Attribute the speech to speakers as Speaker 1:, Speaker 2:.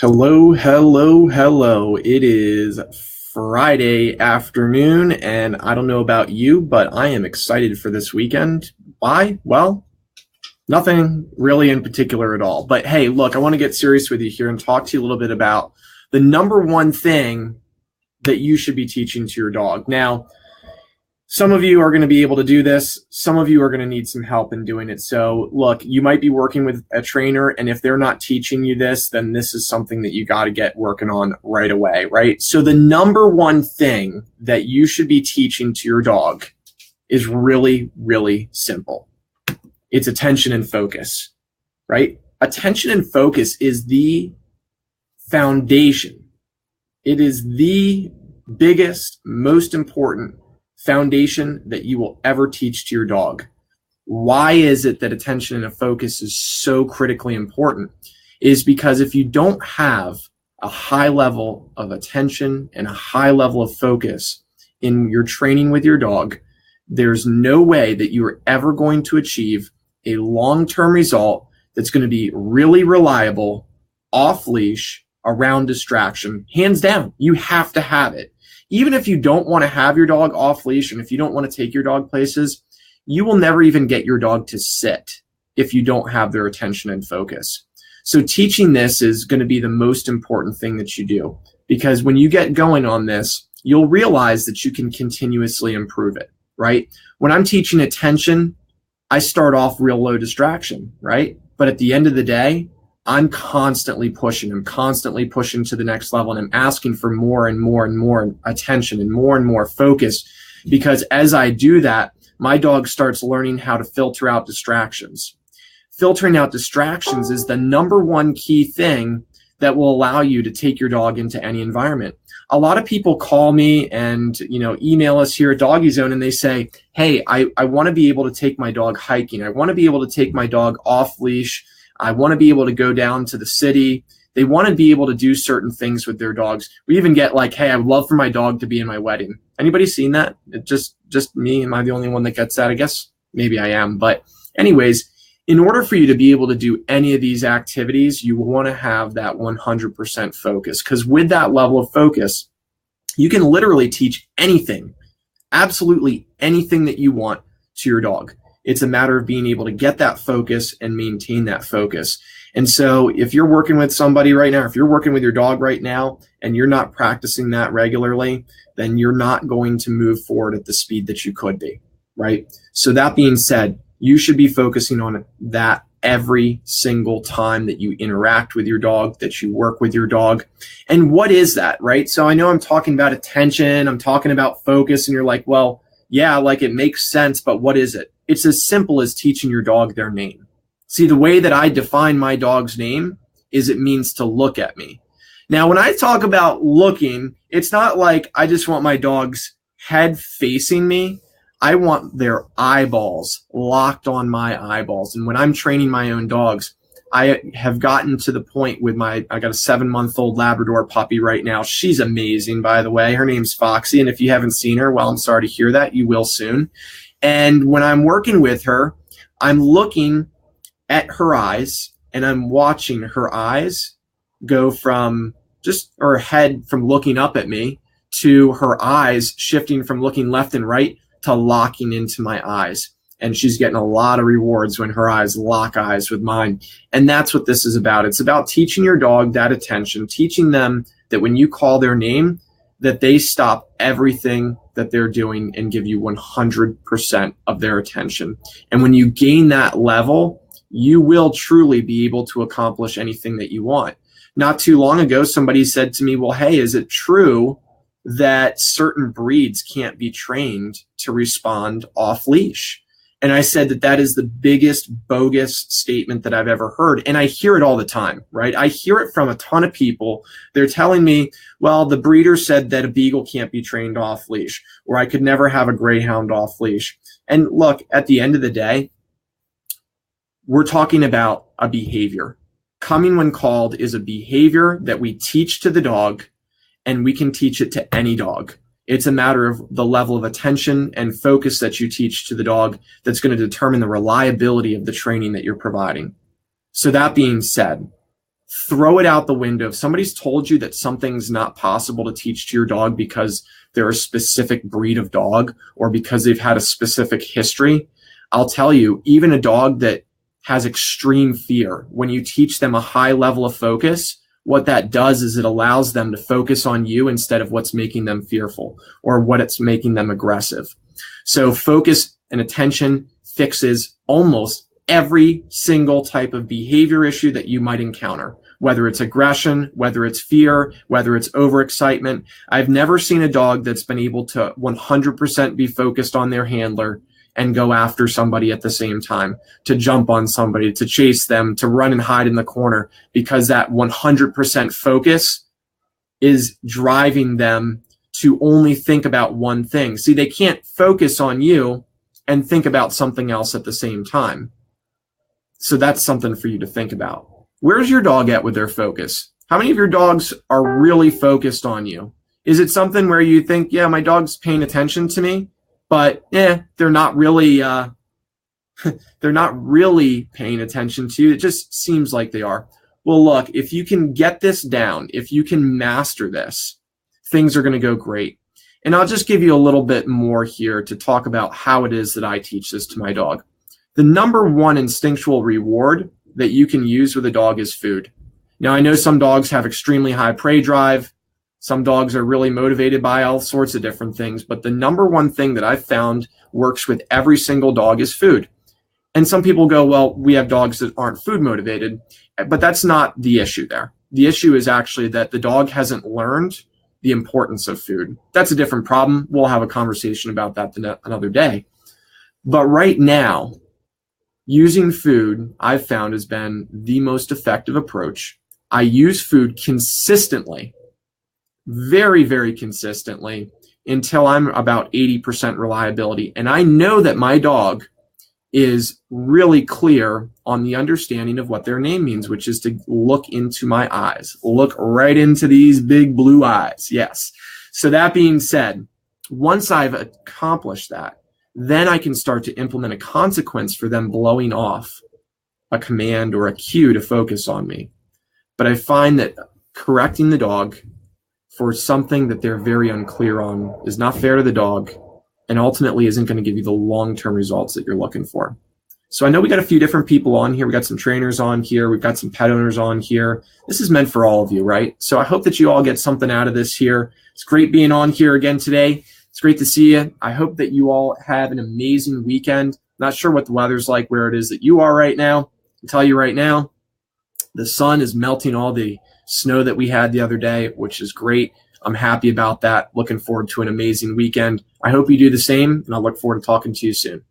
Speaker 1: Hello, hello, hello. It is Friday afternoon, and I don't know about you, but I am excited for this weekend. Why? Well, nothing really in particular at all. But hey, look, I want to get serious with you here and talk to you a little bit about the number one thing that you should be teaching to your dog. Now, some of you are going to be able to do this. Some of you are going to need some help in doing it. So look, you might be working with a trainer, and if they're not teaching you this, then this is something that you got to get working on right away, right? So the number one thing that you should be teaching to your dog is really, really simple. It's attention and focus, right? Attention and focus is the foundation. It is the biggest, most important foundation that you will ever teach to your dog. Why is it that attention and focus is so critically important? Is because if you don't have a high level of attention and a high level of focus in your training with your dog, there's no way that you are ever going to achieve a long-term result that's going to be really reliable, off leash, around distraction. Hands down, you have to have it. Even if you don't want to have your dog off leash and if you don't want to take your dog places, you will never even get your dog to sit if you don't have their attention and focus. So teaching this is going to be the most important thing that you do, because when you get going on this, you'll realize that you can continuously improve it, right? When I'm teaching attention, I start off real low distraction, right? But at the end of the day, I'm constantly pushing. I'm constantly pushing to the next level, and I'm asking for more and more and more attention and more focus, because as I do that, my dog starts learning how to filter out distractions. Filtering out distractions is the number one key thing that will allow you to take your dog into any environment. A lot of people call me and email us here at Doggy Zone, and they say, hey, I want to be able to take my dog hiking. I want to be able to take my dog off leash. I want to be able to go down to the city. They want to be able to do certain things with their dogs. We even get like, hey, I would love for my dog to be in my wedding. Anybody seen that? Just me? Am I the only one that gets that? I guess maybe I am. But anyways, in order for you to be able to do any of these activities, you want to have that 100% focus, because with that level of focus, you can literally teach anything, absolutely anything that you want to your dog. It's a matter of being able to get that focus and maintain that focus. And so if you're working with somebody right now, if you're working with your dog right now and you're not practicing that regularly, then you're not going to move forward at the speed that you could be, right? So that being said, you should be focusing on that every single time that you interact with your dog, that you work with your dog. And what is that, right? So I know I'm talking about attention, I'm talking about focus, and you're like, well, yeah, like it makes sense, but what is it? It's as simple as teaching your dog their name. See, the way that I define my dog's name is it means to look at me. Now, when I talk about looking, it's not like I just want my dog's head facing me. I want their eyeballs locked on my eyeballs. And when I'm training my own dogs, I have gotten to the point with I got a 7-month-old Labrador puppy right now. She's amazing, by the way. Her name's Foxy. And if you haven't seen her, well, I'm sorry to hear that. You will soon. And when I'm working with her, I'm looking at her eyes and I'm watching her eyes go from her head from looking up at me to her eyes shifting from looking left and right to locking into my eyes. And she's getting a lot of rewards when her eyes lock eyes with mine. And that's what this is about. It's about teaching your dog that attention, teaching them that when you call their name, that they stop everything that they're doing and give you 100% of their attention. And when you gain that level, you will truly be able to accomplish anything that you want. Not too long ago, somebody said to me, well, hey, is it true that certain breeds can't be trained to respond off leash? And I said that is the biggest bogus statement that I've ever heard. And I hear it all the time, right? I hear it from a ton of people. They're telling me, well, the breeder said that a beagle can't be trained off leash, or I could never have a greyhound off leash. And look, at the end of the day, we're talking about a behavior. Coming when called is a behavior that we teach to the dog, and we can teach it to any dog. It's a matter of the level of attention and focus that you teach to the dog that's going to determine the reliability of the training that you're providing. So that being said, throw it out the window. If somebody's told you that something's not possible to teach to your dog because they're a specific breed of dog or because they've had a specific history, I'll tell you, even a dog that has extreme fear, when you teach them a high level of focus, what that does is it allows them to focus on you instead of what's making them fearful or what it's making them aggressive. So focus and attention fixes almost every single type of behavior issue that you might encounter, whether it's aggression, whether it's fear, whether it's overexcitement. I've never seen a dog that's been able to 100% be focused on their handler and go after somebody at the same time, to jump on somebody, to chase them, to run and hide in the corner, because that 100% focus is driving them to only think about one thing. See, they can't focus on you and think about something else at the same time. So that's something for you to think about. Where's your dog at with their focus? How many of your dogs are really focused on you? Is it something where you think, yeah, my dog's paying attention to me, but they're not really paying attention to you. It just seems like they are. Well, look, if you can get this down, if you can master this, things are going to go great. And I'll just give you a little bit more here to talk about how it is that I teach this to my dog. The number one instinctual reward that you can use with a dog is food. Now, I know some dogs have extremely high prey drive. Some dogs are really motivated by all sorts of different things, but the number one thing that I've found works with every single dog is food. And some people go, well, we have dogs that aren't food motivated, but that's not the issue there. The issue is actually that the dog hasn't learned the importance of food. That's a different problem. We'll have a conversation about that another day. But right now, using food, I've found, has been the most effective approach. I use food consistently, very, very consistently, until I'm about 80% reliability. And I know that my dog is really clear on the understanding of what their name means, which is to look into my eyes, look right into these big blue eyes. Yes. So that being said, once I've accomplished that, then I can start to implement a consequence for them blowing off a command or a cue to focus on me. But I find that correcting the dog for something that they're very unclear on is not fair to the dog and ultimately isn't going to give you the long-term results that you're looking for. So I know we got a few different people on here. We got some trainers on here. We've got some pet owners on here. This is meant for all of you, right? So I hope that you all get something out of this here. It's great being on here again today. It's great to see you. I hope that you all have an amazing weekend. Not sure what the weather's like where it is that you are right now. I'll tell you right now, the sun is melting all the snow that we had the other day, which is great. I'm happy about that. Looking forward to an amazing weekend. I hope you do the same, and I look forward to talking to you soon.